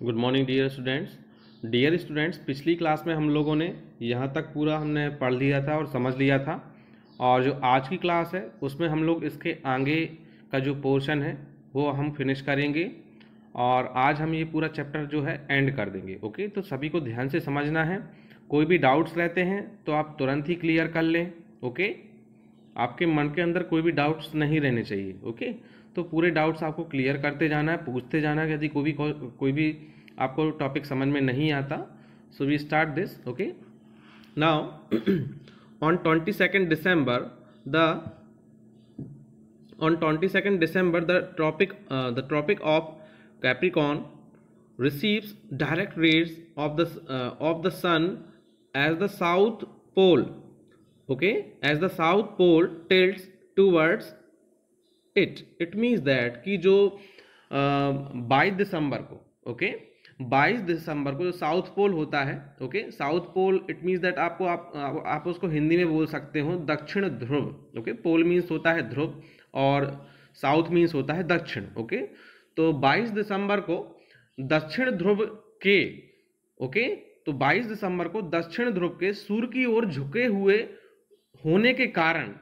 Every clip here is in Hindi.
Good morning dear students. पिछली क्लास में हम लोगों ने यहाँ तक पूरा हमने पढ़ लिया था और समझ लिया था, और जो आज की क्लास है उसमें हम लोग इसके आगे का जो पोर्शन है वो हम फिनिश करेंगे, और आज हम ये पूरा चैप्टर जो है एंड कर देंगे। ओके, तो सभी को ध्यान से समझना है। कोई भी डाउट्स रहते हैं तो आप तुरंत ही क्लियर कर लें। ओके, आपके मन के अंदर कोई भी डाउट्स नहीं रहने चाहिए। ओके, तो पूरे डाउट्स आपको क्लियर करते जाना है, पूछते जाना है। यदि कोई भी आपको टॉपिक समझ में नहीं आता, so we start this. Okay, now on 22nd December the on 22nd December the tropic of Capricorn receives direct rays of the sun as the south pole. Okay, as the south pole tilts towards it means that कि जो 22 दिसंबर को, ओके, 22 दिसंबर को जो साउथ पोल होता है, okay, south pole it means that आप उसको हिंदी में बोल सकते हो दक्षिण ध्रुव। ओके, पोल मीन्स होता है ध्रुव और साउथ मीन्स होता है दक्षिण। ओके, तो 22 दिसंबर को दक्षिण ध्रुव के, ओके, तो 22 दिसंबर को दक्षिण ध्रुव के सूर्य की ओर झुके हुए होने के कारण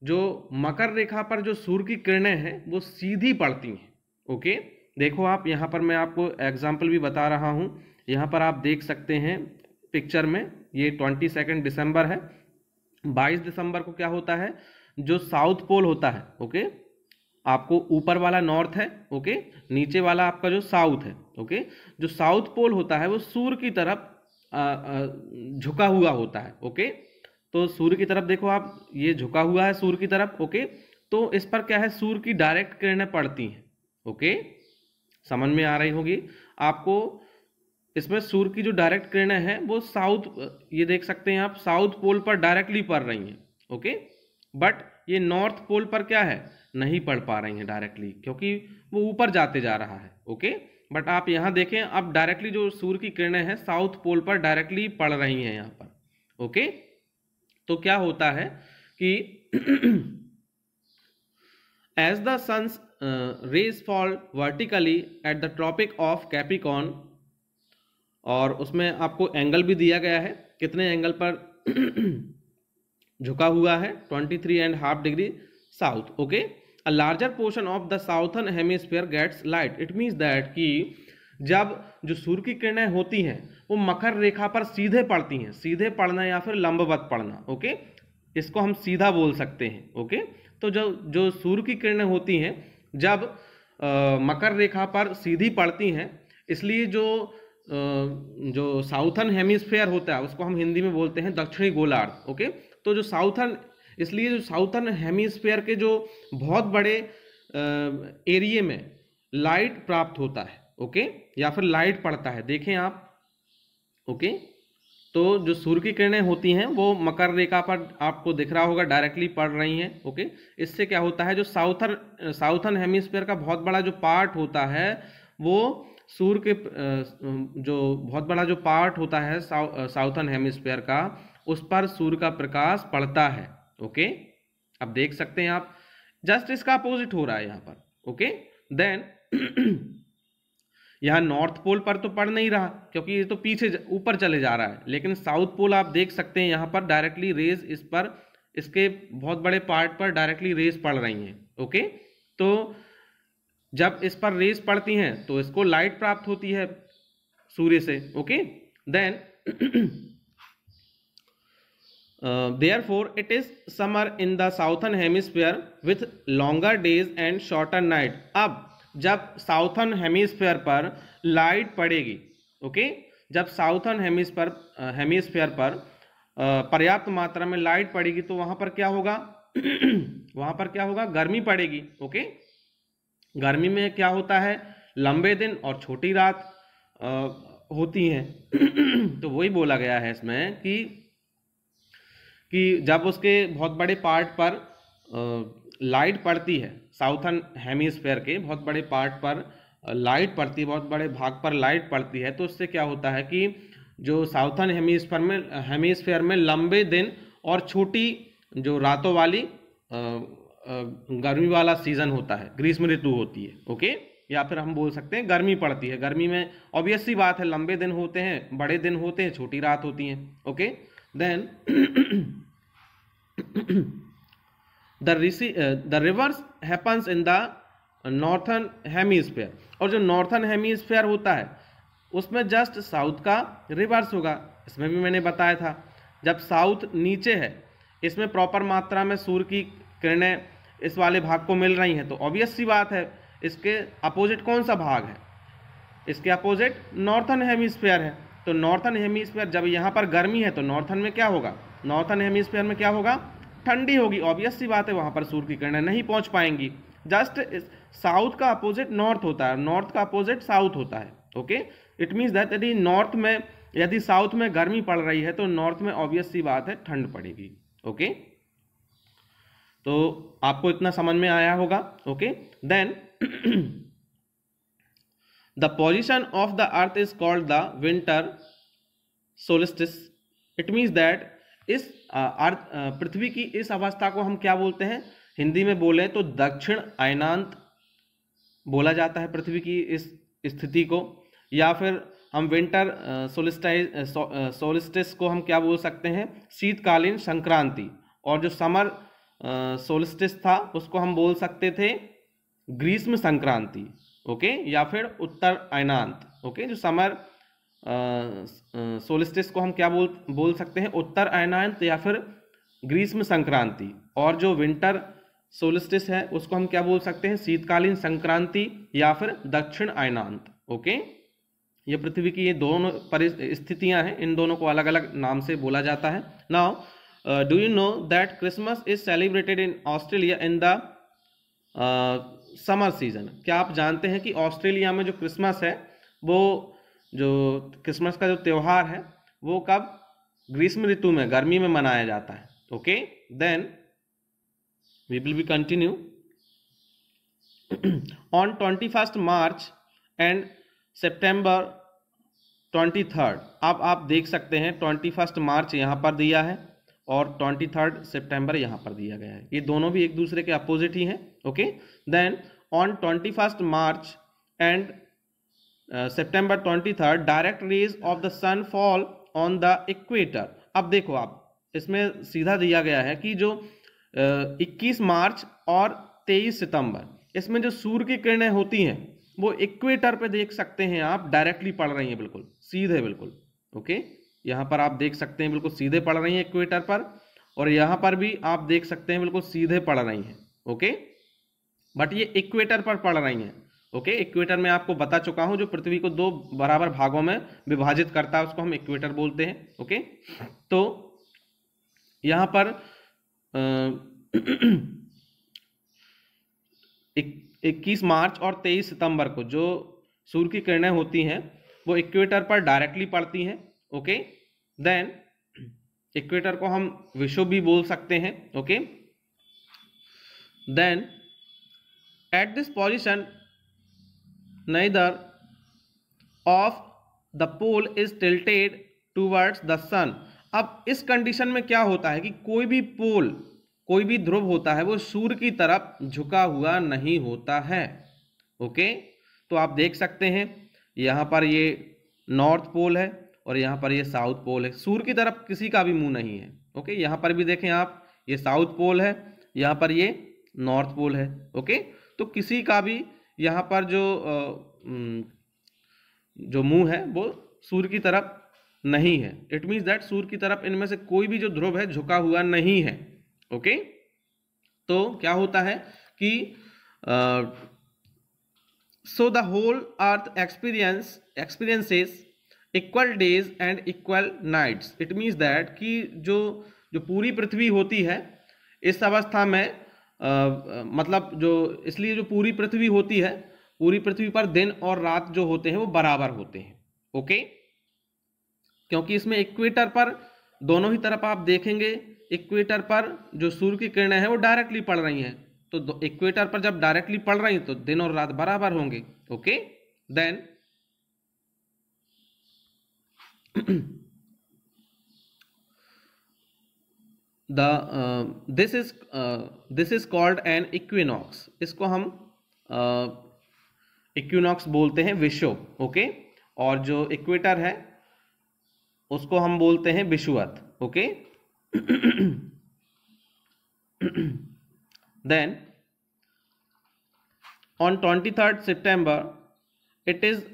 जो मकर रेखा पर जो सूर्य की किरणें हैं वो सीधी पड़ती हैं। ओके, देखो आप यहाँ पर मैं आपको एग्जाम्पल भी बता रहा हूँ। यहाँ पर आप देख सकते हैं पिक्चर में, ये 22 दिसंबर है। 22 दिसंबर को क्या होता है, जो साउथ पोल होता है, ओके, आपको ऊपर वाला नॉर्थ है, ओके, नीचे वाला आपका जो साउथ है, ओके, जो साउथ पोल होता है वो सूर्य की तरफ झुका हुआ होता है। ओके, तो सूर्य की तरफ देखो आप, ये झुका हुआ है सूर्य की तरफ। ओके, तो इस पर क्या है, सूर्य की डायरेक्ट किरणें पड़ती हैं। ओके, समझ में आ रही होगी आपको। इसमें सूर्य की जो डायरेक्ट किरणें हैं वो साउथ, ये देख सकते हैं आप, साउथ पोल पर डायरेक्टली पड़ रही हैं। ओके, बट ये नॉर्थ पोल पर क्या है, नहीं पड़ पा रही हैं डायरेक्टली, क्योंकि वो ऊपर जाते जा रहा है। ओके, बट आप यहाँ देखें, अब डायरेक्टली जो सूर्य की किरणें हैं साउथ पोल पर डायरेक्टली पड़ रही हैं यहाँ पर। ओके, तो क्या होता है कि as the sun's rays fall vertically at the tropic of Capricorn, और उसमें आपको एंगल भी दिया गया है, कितने एंगल पर झुका हुआ है, 23.5 degree south. Okay, a larger portion of the southern hemisphere gets light. It means that कि जब जो सूर्य की किरणें होती हैं वो मकर रेखा पर सीधे पड़ती हैं, सीधे पड़ना या फिर लंबवत पड़ना। ओके, इसको हम सीधा बोल सकते हैं। ओके, तो जो सूर्य की किरणें होती हैं जब मकर रेखा पर सीधी पड़ती हैं, इसलिए जो साउथर्न हेमिस्फेयर होता है उसको हम हिंदी में बोलते हैं दक्षिणी गोलार्ध। ओके, तो जो साउथर्न हेमिस्फेयर के जो बहुत बड़े एरिया में लाइट प्राप्त होता है, ओके, या फिर लाइट पड़ता है, देखें आप। ओके, तो जो सूर्य की किरणें होती हैं वो मकर रेखा पर आपको दिख रहा होगा डायरेक्टली पड़ रही हैं। ओके, इससे क्या होता है, जो साउथर्न हेमिस्फीयर का बहुत बड़ा जो पार्ट होता है वो सूर्य के जो बहुत बड़ा जो पार्ट होता है साउथर्न हेमिस्फीयर का, उस पर सूर्य का प्रकाश पड़ता है। ओके, अब देख सकते हैं आप, जस्ट इसका अपोजिट हो रहा है यहाँ पर। ओके, देन यहाँ नॉर्थ पोल पर तो पड़ नहीं रहा क्योंकि ये तो पीछे ऊपर चले जा रहा है, लेकिन साउथ पोल आप देख सकते हैं यहाँ पर डायरेक्टली रेज इस पर, इसके बहुत बड़े पार्ट पर डायरेक्टली रेज पड़ रही हैं। ओके, तो जब इस पर रेज पड़ती हैं तो इसको लाइट प्राप्त होती है सूर्य से। Okay, then therefore it is summer in the southern hemisphere with longer days and shorter night. अब जब साउथर्न हेमिस्फीयर पर लाइट पड़ेगी, ओके, जब साउथर्न हेमिस्फीयर पर पर्याप्त मात्रा में लाइट पड़ेगी तो वहां पर क्या होगा वहां पर क्या होगा, गर्मी पड़ेगी। ओके, गर्मी में क्या होता है, लंबे दिन और छोटी रात होती हैं। तो वही बोला गया है इसमें कि जब उसके बहुत बड़े पार्ट पर लाइट पड़ती है, साउथर्न हेमिस्फीयर के बहुत बड़े पार्ट पर लाइट पड़ती है, बहुत बड़े भाग पर लाइट पड़ती है, तो उससे क्या होता है कि जो साउथर्न हेमिस्फीयर में लंबे दिन और छोटी जो रातों वाली गर्मी वाला सीजन होता है, ग्रीष्म ऋतु होती है। ओके, या फिर हम बोल सकते हैं गर्मी पड़ती है। गर्मी में ऑब्वियस सी बात है, लंबे दिन होते हैं, बड़े दिन होते हैं, छोटी रात होती हैं। Okay, then the reverse happens in the northern hemisphere, और जो नॉर्थन हेमीस्फेयर होता है उसमें जस्ट साउथ का रिवर्स होगा। इसमें भी मैंने बताया था, जब साउथ नीचे है, इसमें प्रॉपर मात्रा में सूर्य की किरणें इस वाले भाग को मिल रही हैं, तो ऑब्वियस सी बात है इसके अपोजिट कौन सा भाग है, इसके अपोजिट नॉर्थन हेमीस्फेयर है। तो नॉर्थन हेमीस्फेयर जब यहाँ पर गर्मी है तो नॉर्थन में क्या होगा, नॉर्थन हेमीस्फेयर में क्या होगा, ठंडी होगी। ऑब्वियस सी बात है वहाँ पर सूर्य की किरणें नहीं पहुँच पाएंगी। जस्ट साउथ का अपोजिट नॉर्थ होता है, नॉर्थ का अपोजिट साउथ होता है। ओके, इट मीन्स दैट यदि नॉर्थ में, यदि साउथ में गर्मी पड़ रही है तो नॉर्थ में ऑब्वियस सी बात है ठंड पड़ेगी। ओके, तो आपको इतना समझ में आया होगा। Okay, then the position of the earth is called the winter solstice. It means that इस अर्थ, पृथ्वी की इस अवस्था को हम क्या बोलते हैं, हिंदी में बोले तो दक्षिण अयनांत बोला जाता है पृथ्वी की इस स्थिति को, या फिर हम विंटर सोलिस्टिस को हम क्या बोल सकते हैं, शीतकालीन संक्रांति। और जो समर सोलिस्टिस था उसको हम बोल सकते थे ग्रीष्म संक्रांति। ओके, या फिर उत्तर अयनांत। ओके, जो समर सोलिस्टिस को हम क्या बोल सकते हैं, उत्तर अयनांत या फिर ग्रीष्म संक्रांति। और जो विंटर सोलिस्टिस है उसको हम क्या बोल सकते हैं, शीतकालीन संक्रांति या फिर दक्षिण अयनांत। ओके, ये पृथ्वी की ये दोनों परिस्थितियां हैं, इन दोनों को अलग अलग नाम से बोला जाता है। Now do you know that Christmas is celebrated in Australia in the summer season. क्या आप जानते हैं कि ऑस्ट्रेलिया में जो क्रिसमस है, वो जो क्रिसमस का जो त्यौहार है वो कब, ग्रीष्म ऋतु में, गर्मी में मनाया जाता है। Okay, then we will be continue on 21 March and September 23। अब आप देख सकते हैं 21 मार्च यहाँ पर दिया है और 23 सितंबर यहाँ पर दिया गया है, ये दोनों भी एक दूसरे के अपोजिट ही हैं। Okay, then on 21 March and September 23 direct rays of the sun fall on the equator. अब देखो, आप इसमें सीधा दिया गया है कि जो 21 मार्च और 23 सितंबर, इसमें जो सूर्य की किरणें होती हैं वो इक्वेटर पे देख सकते हैं आप, डायरेक्टली पड़ रही हैं, बिल्कुल सीधे, बिल्कुल। ओके, यहाँ पर आप देख सकते हैं बिल्कुल सीधे पड़ रही हैं इक्वेटर पर, और यहाँ पर भी आप देख सकते हैं बिल्कुल सीधे पड़ रही हैं। ओके, बट ये इक्वेटर पर पड़ रही हैं। ओके, इक्वेटर में आपको बता चुका हूं, जो पृथ्वी को दो बराबर भागों में विभाजित करता है उसको हम इक्वेटर बोलते हैं। ओके, तो यहाँ पर 21 मार्च और 23 सितंबर को जो सूर्य की किरणें होती हैं वो इक्वेटर पर डायरेक्टली पड़ती हैं। ओके, देन इक्वेटर को हम विषुव भी बोल सकते हैं। Okay, then at this position neither of the pole is tilted towards the sun। अब इस कंडीशन में क्या होता है कि कोई भी पोल, कोई भी ध्रुव होता है वो सूर्य की तरफ झुका हुआ नहीं होता है। ओके, तो आप देख सकते हैं यहाँ पर ये नॉर्थ पोल है और यहाँ पर ये साउथ पोल है, सूर्य की तरफ किसी का भी मुंह नहीं है। ओके, यहाँ पर भी देखें आप, ये साउथ पोल है, यहाँ पर ये नॉर्थ पोल है। ओके, तो किसी का भी यहाँ पर जो मुंह है वो सूर्य की तरफ नहीं है। इट मीन्स दैट सूर्य की तरफ इनमें से कोई भी जो ध्रुव है झुका हुआ नहीं है। ओके, तो क्या होता है कि so the whole earth experiences equal days and equal nights. It means that कि जो पूरी पृथ्वी होती है इस अवस्था में, मतलब जो, इसलिए जो पूरी पृथ्वी होती है, पूरी पृथ्वी पर दिन और रात जो होते हैं वो बराबर होते हैं। ओके, क्योंकि इसमें इक्वेटर पर दोनों ही तरफ आप देखेंगे, इक्वेटर पर जो सूर्य की किरणें हैं वो डायरेक्टली पड़ रही हैं, तो इक्वेटर पर जब डायरेक्टली पड़ रही हैं तो दिन और रात बराबर होंगे। Okay, then this is called an equinox. इसको हम इक्विनॉक्स बोलते हैं विषुव, ओके, और जो इक्वेटर है उसको हम बोलते हैं विषुवत, okay. Then on 23rd September it is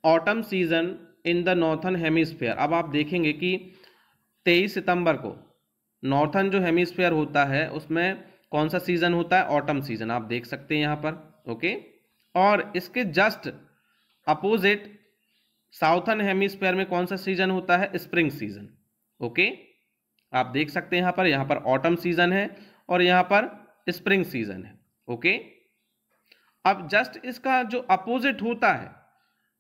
autumn season in the northern hemisphere. अब आप देखेंगे कि 23 सितंबर को नॉर्थन जो हेमिस्फीयर होता है उसमें कौन सा सीजन होता है, ऑटम सीजन, आप देख सकते हैं यहाँ पर, ओके। और इसके जस्ट अपोजिट साउथर्न हेमिस्फीयर में कौन सा सीजन होता है, स्प्रिंग सीजन, ओके। आप देख सकते हैं यहाँ पर ऑटम सीजन है और यहाँ पर स्प्रिंग सीजन है, ओके। अब जस्ट इसका जो अपोजिट होता है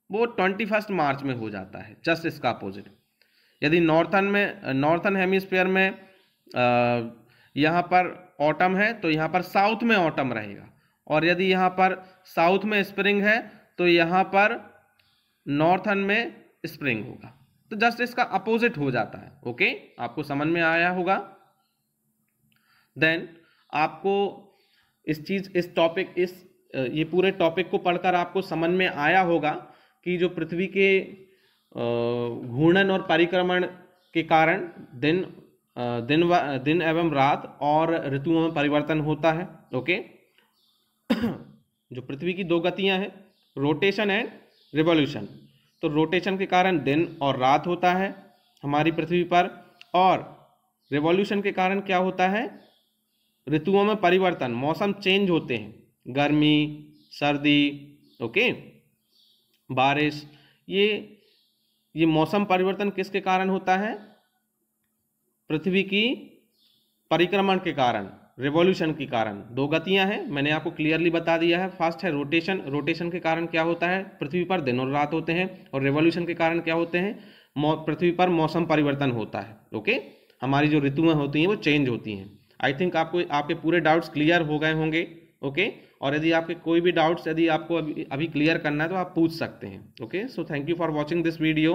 वो 21 मार्च में हो जाता है, जस्ट इसका अपोजिट। यदि नॉर्थन हेमिस्फीयर में यहाँ पर ऑटम है तो यहाँ पर साउथ में ऑटम रहेगा, और यदि यहाँ पर साउथ में स्प्रिंग है तो यहाँ पर नॉर्थन में स्प्रिंग होगा। तो जस्ट इसका अपोजिट हो जाता है, ओके। आपको समझ में आया होगा। देन आपको ये पूरे टॉपिक को पढ़कर आपको समझ में आया होगा कि जो पृथ्वी के घूर्णन और परिक्रमण के कारण दिन एवं रात और ऋतुओं में परिवर्तन होता है, ओके। जो पृथ्वी की दो गतियां हैं, रोटेशन एंड रिवॉल्यूशन, तो रोटेशन के कारण दिन और रात होता है हमारी पृथ्वी पर, और रिवॉल्यूशन के कारण क्या होता है, ऋतुओं में परिवर्तन, मौसम चेंज होते हैं, गर्मी, सर्दी, ओके, बारिश। ये मौसम परिवर्तन किसके कारण होता है, पृथ्वी की परिक्रमण के कारण, रिवॉल्यूशन के कारण। दो गतियां हैं, मैंने आपको क्लियरली बता दिया है। फर्स्ट है रोटेशन, रोटेशन के कारण क्या होता है, पृथ्वी पर दिन और रात होते हैं, और रिवॉल्यूशन के कारण क्या होते हैं, पृथ्वी पर मौसम परिवर्तन होता है, ओके। हमारी जो ऋतुएं होती हैं वो चेंज होती हैं। आई थिंक आपको आपके पूरे डाउट्स क्लियर हो गए होंगे, ओके। और यदि आपके कोई भी डाउट्स यदि आपको अभी क्लियर करना है तो आप पूछ सकते हैं, okay. So thank you for watching this video.